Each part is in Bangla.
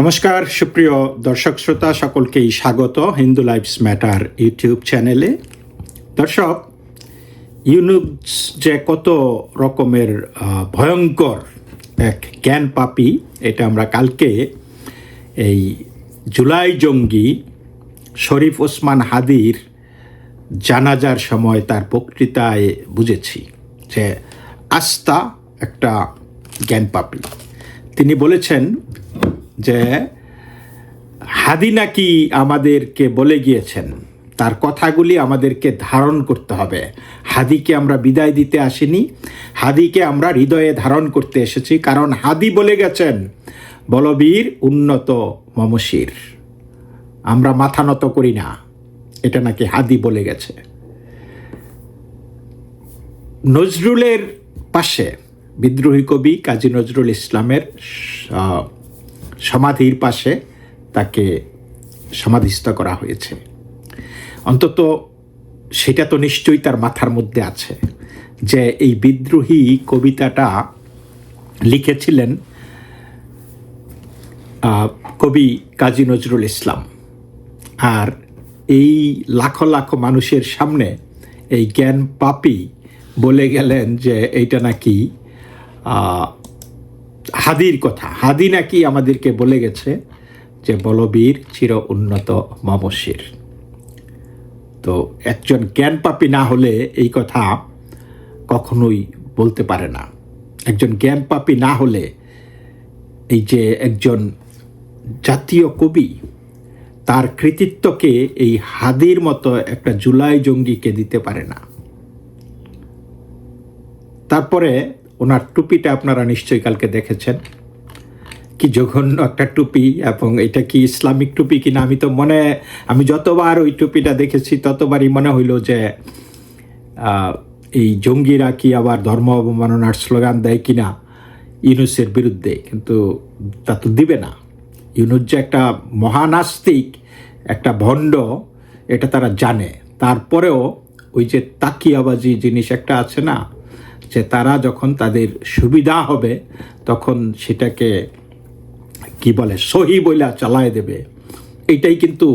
নমস্কার সুপ্রিয় দর্শক শ্রোতা সকলকেই স্বাগত হিন্দু লাইভস ম্যাটার ইউটিউব চ্যানেলে। দর্শক, ইউনুস যে কত রকমের ভয়ঙ্কর এক জ্ঞান পাপী, এটা আমরা কালকে এই জুলাই জঙ্গি শরীফ ওসমান হাদির জানাজার সময় তার বক্তৃতায় বুঝেছি যে আস্থা একটা জ্ঞান পাপী। তিনি বলেছেন যে হাদি নাকি আমাদেরকে বলে গিয়েছেন, তার কথাগুলি আমাদেরকে ধারণ করতে হবে। হাদিকে আমরা বিদায় দিতে আসিনি, হাদিকে আমরা হৃদয়ে ধারণ করতে এসেছি, কারণ হাদি বলে গেছেন বলবীর উন্নত মমশির, আমরা মাথা নত করি না, এটা নাকি হাদি বলে গেছে। নজরুলের পাশে, বিদ্রোহী কবি কাজী নজরুল ইসলামের সমাধির পাশে তাকে সমাধিস্থ করা হয়েছে। অন্তত সেটা তো নিশ্চয়ই তার মাথার মধ্যে আছে যে এই বিদ্রোহী কবিতাটা লিখেছিলেন কবি কাজী নজরুল ইসলাম। আর এই লাখো লাখো মানুষের সামনে এই জ্ঞান পাপী বলে গেলেন যে এইটা নাকি হাদির কথা। হাদি নাকি আমাদেরকে বলে গেছে যে বলবীর চির উন্নত মমশির। তো একজন জ্ঞান পাপী না হলে এই কথা কখনোই বলতে পারে না। একজন জ্ঞান পাপী না হলে এই যে একজন জাতীয় কবি, তার কৃতিত্বকে এই হাদির মতো একটা জুলাই জঙ্গিকে দিতে পারে না। তারপরে ওনার টুপিটা আপনারা নিশ্চয়ই কালকে দেখেছেন, কি জঘন্য একটা টুপি। এবং এটা কি ইসলামিক টুপি কিনা আমি যতবার ওই টুপিটা দেখেছি ততবারই মনে হইল যে এই জঙ্গিরা কি আবার ধর্ম অবমাননার স্লোগান দেয় কিনা ইউনুসের বিরুদ্ধে, কিন্তু তা তো দিবে না। ইউনুস যে একটা মহানাস্তিক, একটা ভণ্ড, এটা তারা জানে। তারপরেও ওই যে তাকিয়াবাজি জিনিস একটা আছে না, যে তারা যখন তাদের সুবিধা হবে তখন সেটাকে কি বলে সহি বইলা চালায় দেবে। এইটাই কিন্তু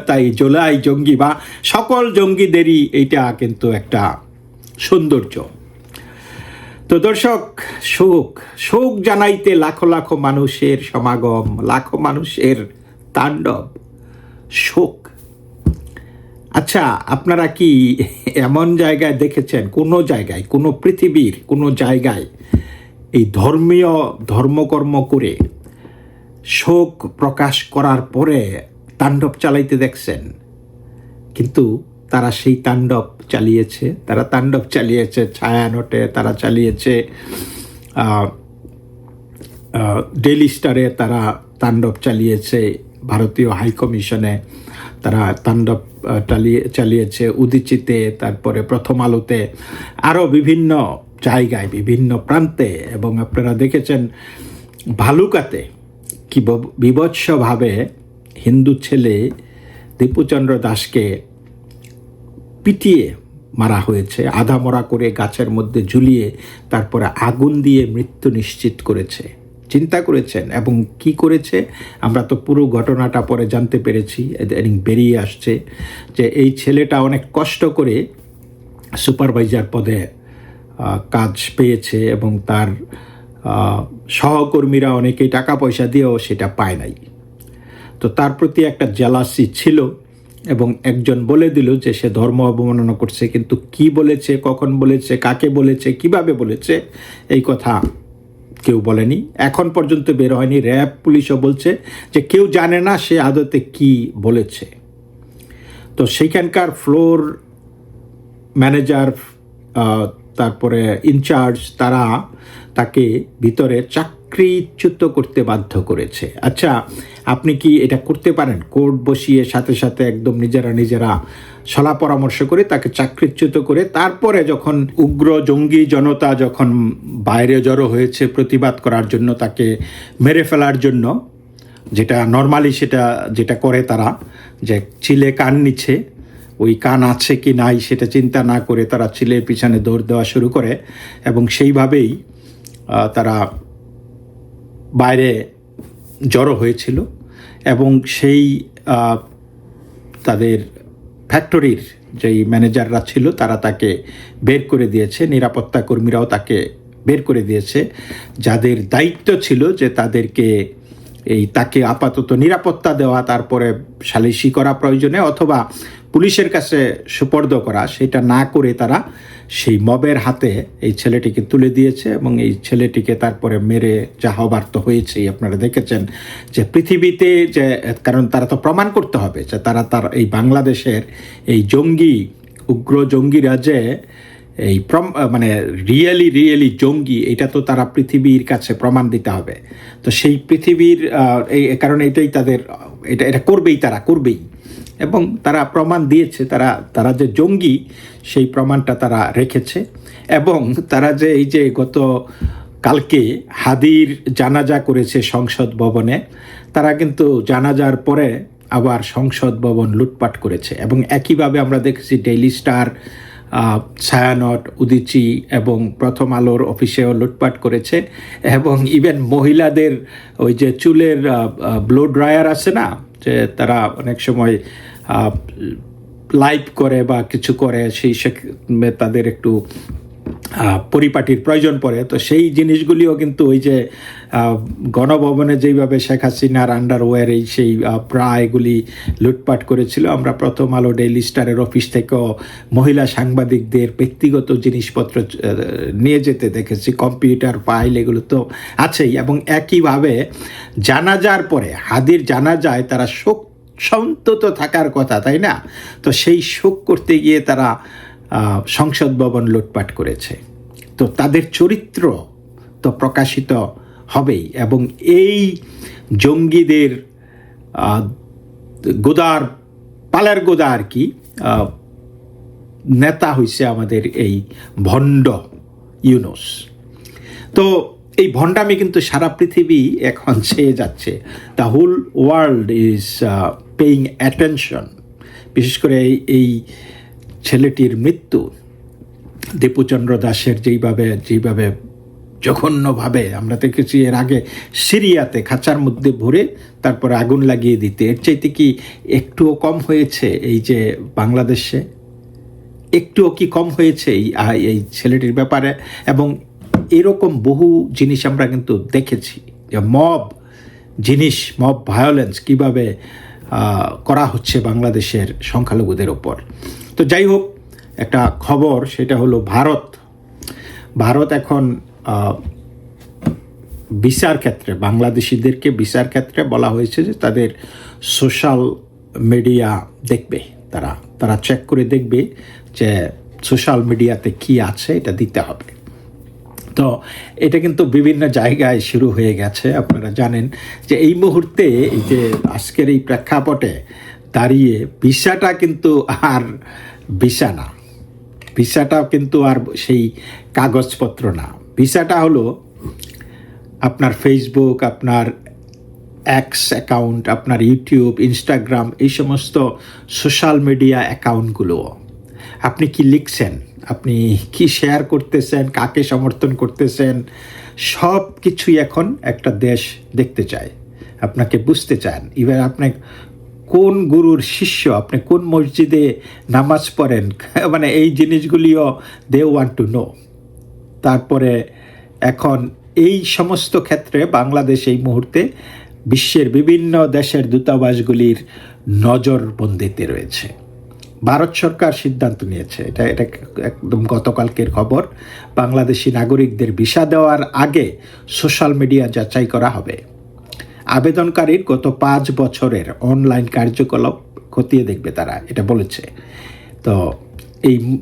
তাই জুলাই জঙ্গি বা সকল জঙ্গিদেরই এইটা কিন্তু একটা সৌন্দর্য। তো দর্শক, শোক জানাইতে লাখো লাখো মানুষের সমাগম, লাখো মানুষের তাণ্ডব, শোক। আচ্ছা, আপনারা কি এমন জায়গায় দেখেছেন, কোনো জায়গায়, কোনো পৃথিবীর কোনো জায়গায় এই ধর্মকর্ম করে শোক প্রকাশ করার পরে তাণ্ডব চালাইতে দেখছেন? কিন্তু তারা সেই তাণ্ডব চালিয়েছে ছায়ানটে, তারা চালিয়েছে ডেইলি স্টারে, তারা তাণ্ডব চালিয়েছে ভারতীয় হাইকমিশনে, তারা তাণ্ডব চালিয়েছে উদীচিতে, তারপরে প্রথম আলোতে, আরও বিভিন্ন জায়গায়, বিভিন্ন প্রান্তে। এবং আপনারা দেখেছেন ভালুকাতে কি বীভৎসভাবে হিন্দু ছেলে দীপুচন্দ্র দাসকে পিটিয়ে মারা হয়েছে, আধা মরা করে গাছের মধ্যে ঝুলিয়ে তারপরে আগুন দিয়ে মৃত্যু নিশ্চিত করেছে। চিন্তা করেছেন? এবং কি করেছে আমরা তো পুরো ঘটনাটা পরে জানতে পেরেছি, বেরিয়ে আসছে যে এই ছেলেটা অনেক কষ্ট করে সুপারভাইজার পদে কাজ পেয়েছে এবং তার সহকর্মীরা অনেকেই টাকা পয়সা দিয়েও সেটা পায় নাই। তো তার প্রতি একটা জেলাসি ছিল এবং একজন বলে দিল যে সে ধর্ম অবমাননা করছে, কিন্তু কি বলেছে, কখন বলেছে, কাকে বলেছে, কিভাবে বলেছে, এই কথা কেউ বলেনি, এখন পর্যন্ত বের হয়নি। র্যাব পুলিশও বলছে যে কেউ জানে না সে আদতে কি বলেছে। তো সেইখানকার ফ্লোর ম্যানেজার, তারপরে ইনচার্জ, তারা তাকে ভিতরে চাকরিচ্যুত করতে বাধ্য করেছে। আচ্ছা, আপনি কি এটা করতে পারেন? কোর্ট বসিয়ে সাথে সাথে একদম নিজেরা সলা পরামর্শ করে তাকে চাকরিচ্যুত করে, তারপরে যখন উগ্র জঙ্গি জনতা যখন বাইরে জড়ো হয়েছে প্রতিবাদ করার জন্য, তাকে মেরে ফেলার জন্য, যেটা নর্মালি যেটা করে তারা, যে চিলে কান নিচ্ছে, ওই কান আছে কি নাই সেটা চিন্তা না করে তারা চিলের পিছনে দৌড় দেওয়া শুরু করে এবং সেইভাবেই তারা বাইরে জড়ো হয়েছিল এবং সেই তাদের ফ্যাক্টরির যেই ম্যানেজাররা ছিল তারা তাকে বের করে দিয়েছে, নিরাপত্তা কর্মীরাও তাকে বের করে দিয়েছে, যাদের দায়িত্ব ছিল যে তাকে আপাতত নিরাপত্তা দেওয়া, তারপরে সালিশি করা প্রয়োজনে অথবা পুলিশের কাছে সুপর্দ করা, সেটা না করে তারা সেই মবের হাতে এই ছেলেটিকে তুলে দিয়েছে এবং এই ছেলেটিকে তারপরে মেরে যা হবার তো হয়েছেই। আপনারা দেখেছেন যে পৃথিবীতে যে, কারণ তারা তো প্রমাণ করতে হবে যে তার এই বাংলাদেশের এই উগ্র জঙ্গিরা যে এই মানে রিয়েলি জঙ্গি, এটা তো তারা পৃথিবীর কাছে প্রমাণ দিতে হবে। তো সেই পৃথিবীর এই কারণে এটাই তাদের, এটা করবেই এবং তারা প্রমাণ দিয়েছে, তারা যে জঙ্গি সেই প্রমাণটা তারা রেখেছে। এবং তারা যে এই যে গত কালকে হাদির জানাজা করেছে সংসদ ভবনে, তারা কিন্তু জানাজার পরে আবার সংসদ ভবন লুটপাট করেছে। এবং একইভাবে আমরা দেখেছি ডেইলি স্টার, ছায়ানট, উদীচী এবং প্রথম আলোর অফিসেও লুটপাট করেছে। এবং ইভেন মহিলাদের ওই যে চুলের ব্লো ড্রায়ার আছে না, যে তারা অনেক সময় লাইভ করে বা কিছু করে, সেই তাদের একটু পরিপাটির প্রয়োজন পড়ে, তো সেই জিনিসগুলিও কিন্তু ওই যে গণভবনে যেইভাবে শেখ হাসিনার আন্ডারওয়্যার সেই প্রায়গুলি লুটপাট করেছিল। আমরা প্রথম আলো, ডেইলি স্টারের অফিস থেকেও মহিলা সাংবাদিকদের ব্যক্তিগত জিনিসপত্র নিয়ে যেতে দেখেছি, কম্পিউটার, ফাইল, এগুলো তো আছেই। এবং একইভাবে জানাজার পরে, হাদির জানাজায় তারা শোক সন্তত থাকার কথা, তাই না? তো সেই শোক করতে গিয়ে তারা সংসদ ভবন লুটপাট করেছে। তো তাদের চরিত্র তো প্রকাশিত হবেই। এবং এই জঙ্গিদের পালের গোদা আর কি নেতা হইছে আমাদের এই ভণ্ড ইউনূস। তো এই ভণ্ডামি কিন্তু সারা পৃথিবী এখন ছেয়ে যাচ্ছে। The whole world is paying attention. বিশেষ করে এই ছেলেটির মৃত্যু, দীপুচন্দ্র দাসের যেইভাবে জঘন্যভাবে আমরা দেখেছি এর আগে সিরিয়াতে খাঁচার মধ্যে ভরে তারপরে আগুন লাগিয়ে দিতে, এর চাইতে কি একটুও কম হয়েছে এই যে বাংলাদেশে? একটুও কি কম হয়েছে এই ছেলেটির ব্যাপারে? এবং এরকম বহু জিনিস আমরা কিন্তু দেখেছি যে মব ভায়োলেন্স কীভাবে করা হচ্ছে বাংলাদেশের সংখ্যালঘুদের ওপর। তো যাই হোক, একটা খবর, সেটা হলো ভারত এখন ভিসার ক্ষেত্রে, বাংলাদেশিদেরকে ভিসার ক্ষেত্রে বলা হয়েছে যে তাদের সোশ্যাল মিডিয়া দেখবে, তারা চেক করে দেখবে যে সোশ্যাল মিডিয়াতে কি আছে, এটা দিতে হবে। তো এটা কিন্তু বিভিন্ন জায়গায় শুরু হয়ে গেছে। আপনারা জানেন যে এই মুহূর্তে এই যে আজকের এই প্রেক্ষাপটে দাঁড়িয়ে ভিসাটা কিন্তু আর ভিসা না, ভিসাটাও কিন্তু আর সেই কাগজপত্র না। ভিসাটা হলো আপনার ফেসবুক, আপনার এক্স অ্যাকাউন্ট, আপনার ইউটিউব, ইনস্টাগ্রাম, এই সমস্ত সোশ্যাল মিডিয়া অ্যাকাউন্টগুলো আপনি কি লিখছেন, আপনি কি শেয়ার করতেছেন, কাকে সমর্থন করতেছেন, সব কিছুই এখন একটা দেশ দেখতে চায়, আপনাকে বুঝতে চান। ইভেন আপনি কোন গুরুর শিষ্য, আপনি কোন মসজিদে নামাজ পড়েন, মানে এই জিনিসগুলিও দে ওয়ান্ট টু নো। তারপরে এখন এই সমস্ত ক্ষেত্রে বাংলাদেশ এই মুহূর্তে বিশ্বের বিভিন্ন দেশের দূতাবাসগুলির নজরবন্দিতে রয়েছে। ভারত সরকার সিদ্ধান্ত নিয়েছে, এটা একদম গতকালকের খবর, বাংলাদেশি নাগরিকদের ভিসা দেওয়ার আগে সোশ্যাল মিডিয়া যাচাই করা হবে। আবেদনকারীর গত 5 বছরের অনলাইন কার্যকলাপ খতিয়ে দেখবে তারা, এটা বলেছে। তো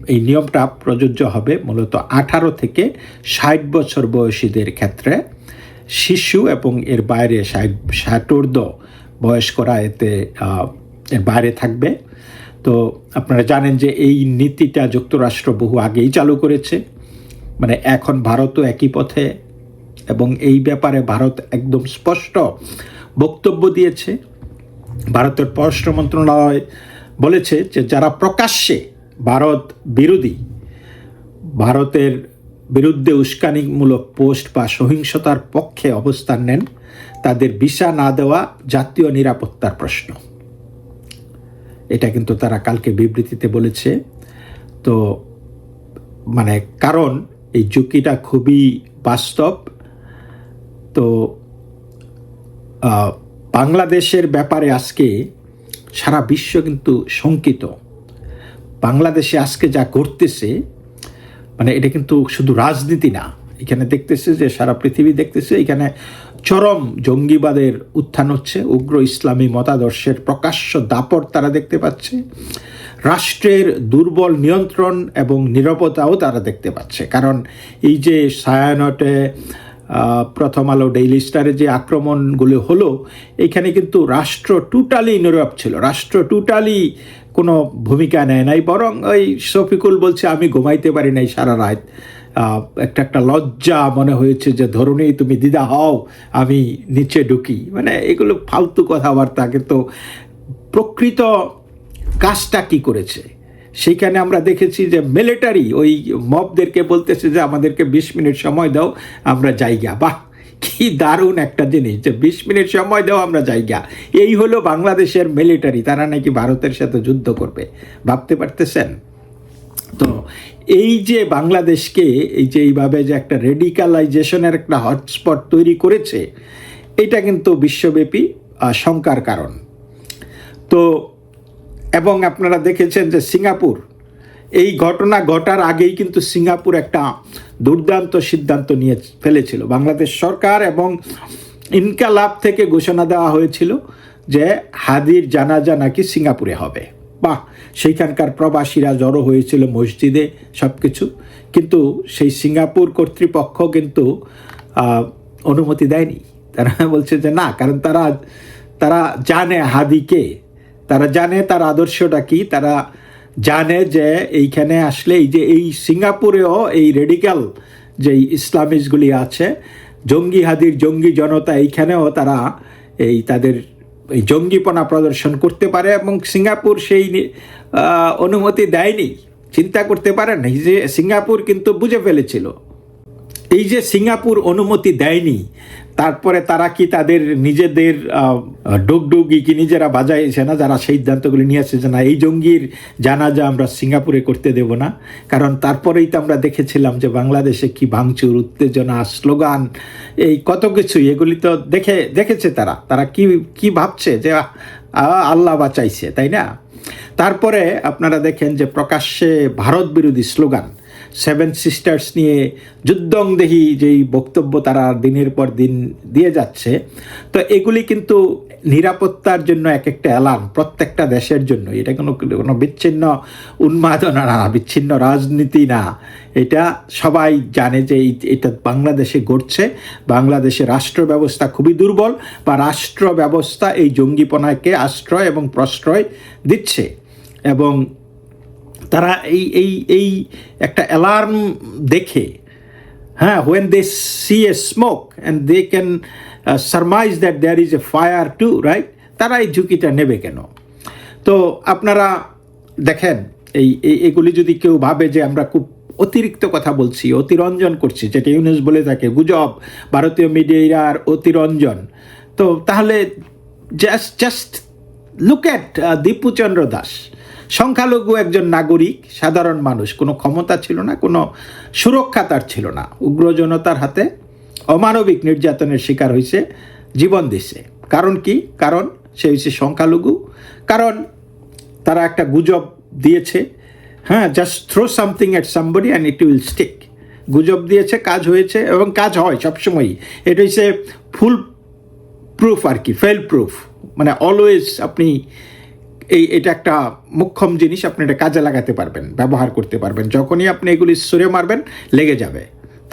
এই নিয়মটা প্রযোজ্য হবে মূলত 18 থেকে 60 বছর বয়সীদের ক্ষেত্রে। শিশু এবং এর বাইরে 60 বয়স্করা এতে এর বাইরে থাকবে। তো আপনারা জানেন যে এই নীতিটা যুক্তরাষ্ট্র বহু আগেই চালু করেছে, মানে এখন ভারতও একই পথে, এবং এই ব্যাপারে ভারত একদম স্পষ্ট বক্তব্য দিয়েছে। ভারতের পররাষ্ট্র মন্ত্রণালয় বলেছে যে যারা প্রকাশ্যে ভারত বিরোধী, ভারতের বিরুদ্ধে উস্কানিমূলক পোস্ট বা সহিংসতার পক্ষে অবস্থান নেন তাদের ভিসা না দেওয়া জাতীয় নিরাপত্তার প্রশ্ন। এটা কিন্তু তারা কালকে বিবৃতিতে বলেছে। তো মানে কারণ এই ঝুঁকিটা খুবই বাস্তব। তো বাংলাদেশের ব্যাপারে আজকে সারা বিশ্ব কিন্তু শঙ্কিত। বাংলাদেশে আজকে যা ঘটতেছে, মানে এটা কিন্তু শুধু রাজনীতি না, এখানে দেখতেছে যে সারা পৃথিবী দেখতেছে এখানে চরম জঙ্গিবাদের উত্থান হচ্ছে, উগ্র ইসলামী মতাদর্শের প্রকাশ্য দাপট তারা দেখতে পাচ্ছে, রাষ্ট্রের দুর্বল নিয়ন্ত্রণ এবং নীরবতাও তারা দেখতে পাচ্ছে। কারণ এই যে ছায়ানটে, প্রথম আলো, ডেইলি স্টারে যে আক্রমণগুলো হলো, এখানে কিন্তু রাষ্ট্র টোটালি নীরব ছিল, রাষ্ট্র টোটালি কোনো ভূমিকা নেয় নাই। বরং ওই শফিকুল বলছে আমি ঘুমাইতে পারি নাই সারা রাত, একটা লজ্জা মনে হয়েছে যে ধরুনই তুমি দিদা হও আমি নিচে ঢুকি। মানে এগুলো ফালতু কথাবার্তা। কিন্তু প্রকৃত কাজটা কি করেছে সেইখানে আমরা দেখেছি যে মিলিটারি ওই মবদেরকে বলতেছে যে আমাদেরকে 20 মিনিট সময় দাও আমরা যাইগা। বাহ, কি দারুণ একটা জিনিস যে 20 মিনিট সময় দাও আমরা যাইগা। এই হলো বাংলাদেশের মিলিটারি, তারা নাকি ভারতের সাথে যুদ্ধ করবে, ভাবতে পারতেছেন? তো এই যে বাংলাদেশকে এই যে এইভাবে যে একটা রেডিকালাইজেশনের একটা হটস্পট তৈরি করেছে, এটা কিন্তু বিশ্বব্যাপী শঙ্কার কারণ। তো এবং আপনারা দেখেছেন যে সিঙ্গাপুর, এই ঘটনা ঘটার আগেই কিন্তু সিঙ্গাপুর একটা দুর্দান্ত সিদ্ধান্ত নিয়ে ফেলেছিল বাংলাদেশ সরকার, এবং ইনকালাব থেকে ঘোষণা দেওয়া হয়েছিল যে হাদির জানাজা নাকি সিঙ্গাপুরে হবে। বাহ, সেইখানকার প্রবাসীরা জড়ো হয়েছিল মসজিদে, সব কিছু। কিন্তু সেই সিঙ্গাপুর কর্তৃপক্ষ কিন্তু অনুমতি দেয়নি। তারা বলছে যে না, কারণ তারা জানে হাদিকে, তারা জানে তার আদর্শটা কি, তারা জানে যে এইখানে আসলে এই সিঙ্গাপুরেও এই রেডিক্যাল যে ইসলামিস্টগুলি আছে, জঙ্গি হাদির জঙ্গি জনতা, এইখানেও তারা তাদের এই জঙ্গিপনা প্রদর্শন করতে পারে, এবং সিঙ্গাপুর সেই অনুমতি দেয়নি। চিন্তা করতে পারেন এই যে সিঙ্গাপুর কিন্তু বুঝে ফেলেছিল এই যে সিঙ্গাপুর অনুমতি দেয়নি, তারপরে তারা কি তাদের নিজেদের ডুগডুগি কি নিজেরা বাজাইছে না, যারা সিদ্ধান্তগুলি নিয়েছে যে না এই জঙ্গির জানাজা আমরা সিঙ্গাপুরে করতে দেব না। কারণ তারপরেই তো আমরা দেখেছিলাম যে বাংলাদেশে কি ভাঙচুর, উত্তেজনা, স্লোগান, এই কত কিছুই, এগুলি তো দেখেছে তারা কি ভাবছে যে আল্লাহ বাঁচাইছে, তাই না? তারপরে আপনারা দেখেন যে প্রকাশ্যে ভারত বিরোধী স্লোগান, 7 সিস্টার্স নিয়ে যুদ্ধংদেহী যেই বক্তব্য তারা দিনের পর দিন দিয়ে যাচ্ছে। তো এগুলি কিন্তু নিরাপত্তার জন্য এক একটা অ্যালার্ম প্রত্যেকটা দেশের জন্য। এটা কোনো বিচ্ছিন্ন উন্মাদনা না, বিচ্ছিন্ন রাজনীতি না। এটা সবাই জানে যে এটা বাংলাদেশে ঘটছে। বাংলাদেশে রাষ্ট্র ব্যবস্থা খুবই দুর্বল, বা রাষ্ট্র ব্যবস্থা এই জঙ্গিপনাকে আশ্রয় এবং প্রশ্রয় দিচ্ছে। এবং তারা এই একটা অ্যালার্ম দেখে, হ্যাঁ, when they see a smoke and they can surmise that there is a fire too, right? তারা এই ঝুঁকিটা নেবে কেন? তো আপনারা দেখেন এগুলি যদি কেউ ভাবে যে আমরা খুব অতিরিক্ত কথা বলছি, অতিরঞ্জন করছি, যেটা ইউনুস বলে থাকে গুজব, ভারতীয় মিডিয়ার অতিরঞ্জন, তো তাহলে just look at Dipu Chandra Das, সংখ্যালঘু একজন নাগরিক, সাধারণ মানুষ, কোনো ক্ষমতা ছিল না, কোনো সুরক্ষা তার ছিল না, উগ্র জনতার হাতে অমানবিক নির্যাতনের শিকার হয়েছে, জীবন দিছে। কারণ কি? কারণ সে হয়েছে সংখ্যালঘু, কারণ তারা একটা গুজব দিয়েছে, হ্যাঁ, just throw something at somebody and it will stick. গুজব দিয়েছে, কাজ হয়েছে, এবং কাজ হয় সবসময়ই। এটা হচ্ছে ফুল প্রুফ আর কি, ফেল প্রুফ, মানে অলওয়েজ আপনি এটা একটা মোক্ষম জিনিস, আপনি এটা কাজে লাগাতে পারবেন, ব্যবহার করতে পারবেন। যখনই আপনি এগুলি সরে মারবেন লেগে যাবে,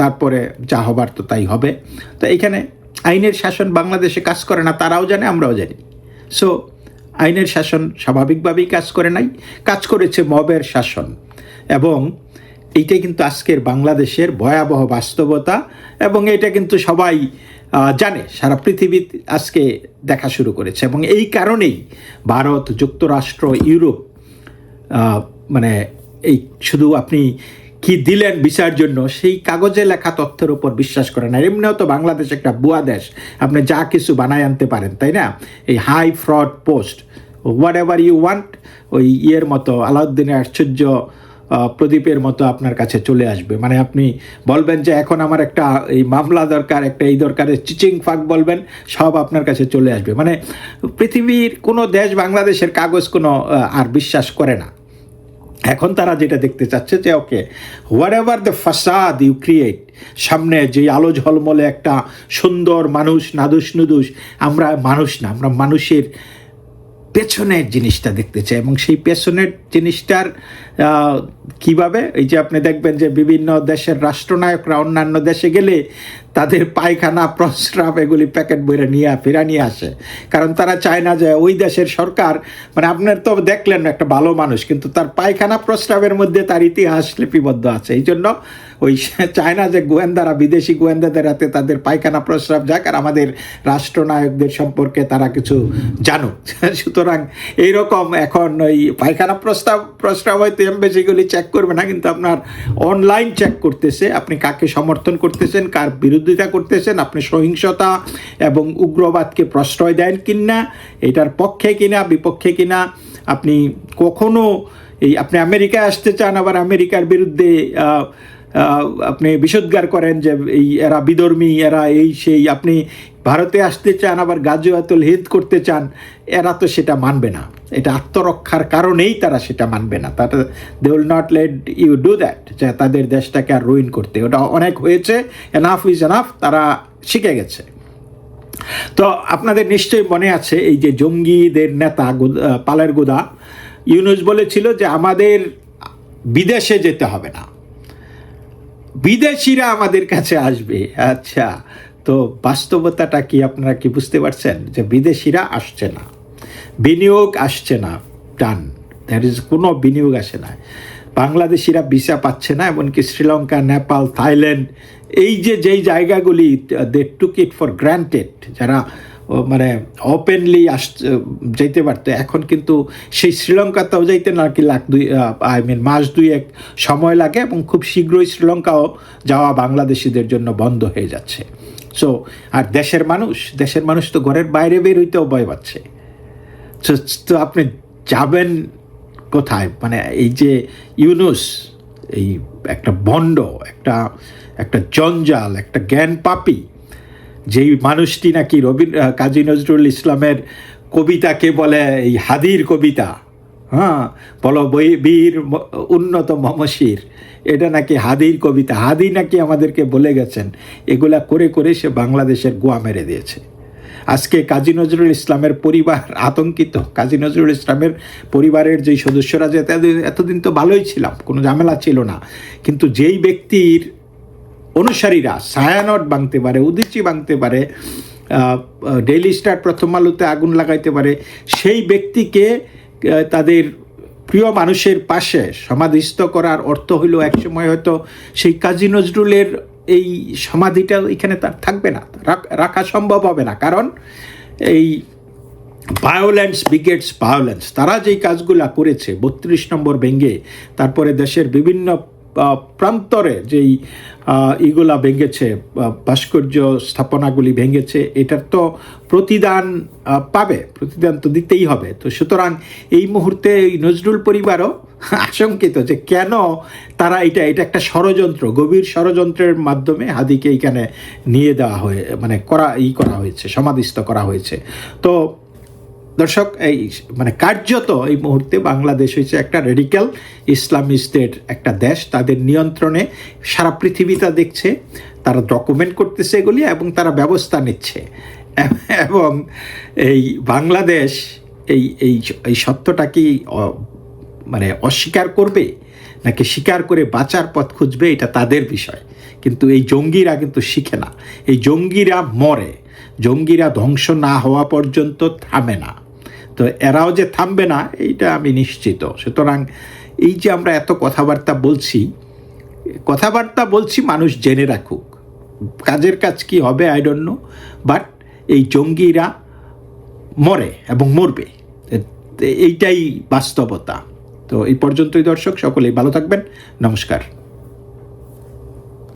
তারপরে যা হবার তো তাই হবে। তো এখানে আইনের শাসন বাংলাদেশে কাজ করে না, তারাও জানে, আমরাও জানি। সো আইনের শাসন স্বাভাবিকভাবেই কাজ করে নাই, কাজ করেছে মবের শাসন। এবং এইটাই কিন্তু আজকের বাংলাদেশের ভয়াবহ বাস্তবতা, এবং এটা কিন্তু সবাই জানে, সারা পৃথিবী আজকে দেখা শুরু করেছে। এবং এই কারণেই ভারত, যুক্তরাষ্ট্র, ইউরোপ, মানে এই শুধু আপনি কি দিলেন ভিসার জন্য, সেই কাগজে লেখা তথ্যের উপর বিশ্বাস করে না। এমনিও তো বাংলাদেশ একটা বুয়া দেশ, আপনি যা কিছু বানায় আনতে পারেন, তাই না? এই high fraud post, whatever you want, ওই ইয়ের মতো, আলাউদ্দিনের আশ্চর্য প্রদীপের মতো আপনার কাছে চলে আসবে। মানে আপনি বলবেন যে এখন আমার একটা এই মামলা দরকার, একটা এই দরকারের চিচিং ফাঁক বলবেন, সব আপনার কাছে চলে আসবে। মানে পৃথিবীর কোনো দেশ বাংলাদেশের কাগজ কোনো আর বিশ্বাস করে না। এখন তারা যেটা দেখতে চাচ্ছে যে ওকে, হোয়াট এভার দ্য ফাসাদ ইউ ক্রিয়েট, সামনে যে আলো ঝলমলে একটা সুন্দর মানুষ, নাদুস নুদুস, আমরা মানুষ না, আমরা মানুষের পেছনের জিনিসটা দেখতে চাই। এবং সেই পেছনের জিনিসটার কিভাবে, এই যে আপনি দেখবেন যে বিভিন্ন দেশের রাষ্ট্রনায়করা অন্যান্য দেশে গেলে তাদের পায়খানা, প্রস্রাব এগুলি প্যাকেট বইরে ফেরা নিয়ে আসে, কারণ তারা চায় না যে ওই দেশের সরকার, মানে আপনার তো দেখলেন একটা ভালো মানুষ, কিন্তু তার পায়খানা প্রস্রাবের মধ্যে তার ইতিহাস লিপিবদ্ধ আছে। এই জন্য ওই চায় না যে গোয়েন্দারা, বিদেশি গোয়েন্দাদের হাতে তাদের পায়খানা প্রস্রাব যাক, আর আমাদের রাষ্ট্রনায়কদের সম্পর্কে তারা কিছু জানুক। সুতরাং এইরকম এখন ওই পায়খানা প্রস্রাব হয়তো এমবেসিগুলি চেক করবে না, কিন্তু আপনার অনলাইন চেক করতেছে, আপনি কাকে সমর্থন করতেছেন, কার বিরোধিতা করতেছেন, আপনি সহিংসতা এবং উগ্রবাদকে প্রশ্রয় দেন কিনা, এটার পক্ষে কিনা বিপক্ষে কিনা, আপনি কখনো আপনি আমেরিকায় আসতে চান, আবার আমেরিকার বিরুদ্ধে আপনি বিষোদ্গার করেন যে এরা বিধর্মী, এরা এই সেই, আপনি ভারতে আসতে চান, আবার গাজওয়াতুল হিন্দ করতে চান, এরা তো সেটা মানবে না। এটা আত্মরক্ষার কারণেই তারা সেটা মানবে না। তারা they will not let you do that, যে তাদের দেশটাকে আর রুইন করতে। ওটা অনেক হয়েছে, এনাফ ইজ এনাফ, তারা শিখে গেছে। তো আপনাদের নিশ্চয়ই মনে আছে এই যে জঙ্গিদের নেতা পালের গোদা ইউনুস বলেছিল যে আমাদের বিদেশে যেতে হবে না, বিদেশিরা আমাদের কাছে আসবে। আচ্ছা, তো বাস্তবতাটা কি আপনারা কি বুঝতে পারছেন? যে বিদেশিরা আসছে না, বিনিয়োগ আসছে না, ডান, দ্যার ইজ কোনো বিনিয়োগ আসে না, বাংলাদেশিরা ভিসা পাচ্ছে না, এমনকি শ্রীলঙ্কা, নেপাল, থাইল্যান্ড, এই যে যেই জায়গাগুলি দে টুক ইট ফর গ্রান্টেড, যারা মানে ওপেনলি যেতে পারতো, এখন কিন্তু সেই শ্রীলঙ্কাতেও যাইতে নাকি মাস দুয়েক সময় লাগে, এবং খুব শীঘ্রই শ্রীলঙ্কাও যাওয়া বাংলাদেশিদের জন্য বন্ধ হয়ে যাচ্ছে। সো আর দেশের মানুষ তো ঘরের বাইরে বের হইতেও ভয় পাচ্ছে। তো আপনি যাবেন কোথায়? মানে এই যে ইউনুস, এই একটা ভণ্ড, একটা জঞ্জাল, একটা জ্ঞান পাপী, যেই মানুষটি নাকি কাজী নজরুল ইসলামের কবিতাকে বলে এই হাদির কবিতা, হ্যাঁ, বলো বীর উন্নত মমশির, এটা নাকি হাদির কবিতা, হাদি নাকি আমাদেরকে বলে গেছেন। এগুলা করে করে সে বাংলাদেশের গোয়া মেরে দিয়েছে। আজকে কাজী নজরুল ইসলামের পরিবার আতঙ্কিত। কাজী নজরুল ইসলামের পরিবারের যেই সদস্যরা, যে এতদিন তো ভালোই ছিলাম, কোনো ঝামেলা ছিল না, কিন্তু যেই ব্যক্তির অনুসারীরা ছায়ানট ভাঙতে পারে, উদীচি ভাঙতে পারে, ডেইলি স্টার, প্রথম আলোতে আগুন লাগাইতে পারে, সেই ব্যক্তিকে তাদের প্রিয় মানুষের পাশে সমাধিস্থ করার অর্থ হইল একসময় হয়তো সেই কাজী নজরুলের এই সমাধিটা এখানে তার থাকবে না, রাখা সম্ভব হবে না। কারণ এই ভায়োলেন্স বিগেটস ভায়োলেন্স, তারা যেই কাজগুলা করেছে, 32 নম্বর ভেঙে, তারপরে দেশের বিভিন্ন প্রান্তরে যেই ইগুলা ভেঙেছে, ভাস্কর্য স্থাপনাগুলি ভেঙেছে, এটার তো প্রতিদান পাবে, প্রতিদান তো দিতেই হবে। তো সুতরাং এই মুহূর্তে এই নজরুল পরিবারও আশঙ্কিত যে কেন তারা এটা একটা ষড়যন্ত্র, গভীর ষড়যন্ত্রের মাধ্যমে হাদিকে এইখানে নিয়ে দেওয়া হয়ে, মানে করা হয়েছে, সমাধিস্থ করা হয়েছে। তো দর্শক, এই মানে কার্যত এই মুহূর্তে বাংলাদেশ হয়েছে একটা রেডিক্যাল ইসলামিস্টের একটা দেশ, তাদের নিয়ন্ত্রণে সারা পৃথিবীটা দেখছে, তারা ডকুমেন্ট করতেছে এগুলি, এবং তারা ব্যবস্থা নিচ্ছে। এবং এই বাংলাদেশ এই সত্যটা কি মানে অস্বীকার করবে, নাকি স্বীকার করে বাঁচার পথ খুঁজবে, এটা তাদের বিষয়। কিন্তু এই জঙ্গিরা কিন্তু শিখে না, এই জঙ্গিরা মরে, জঙ্গিরা ধ্বংস না হওয়া পর্যন্ত থামে না। তো এরাও যে থামবে না এইটা আমি নিশ্চিত। সুতরাং এই যে আমরা এত কথাবার্তা বলছি, মানুষ জেনে রাখুক, কাজের কাজ কি হবে আই ডোন্ট নো, বাট এই জঙ্গিরা মরে এবং মরবে, এইটাই বাস্তবতা। তো এই পর্যন্তই দর্শক, সকলেই ভালো থাকবেন, নমস্কার।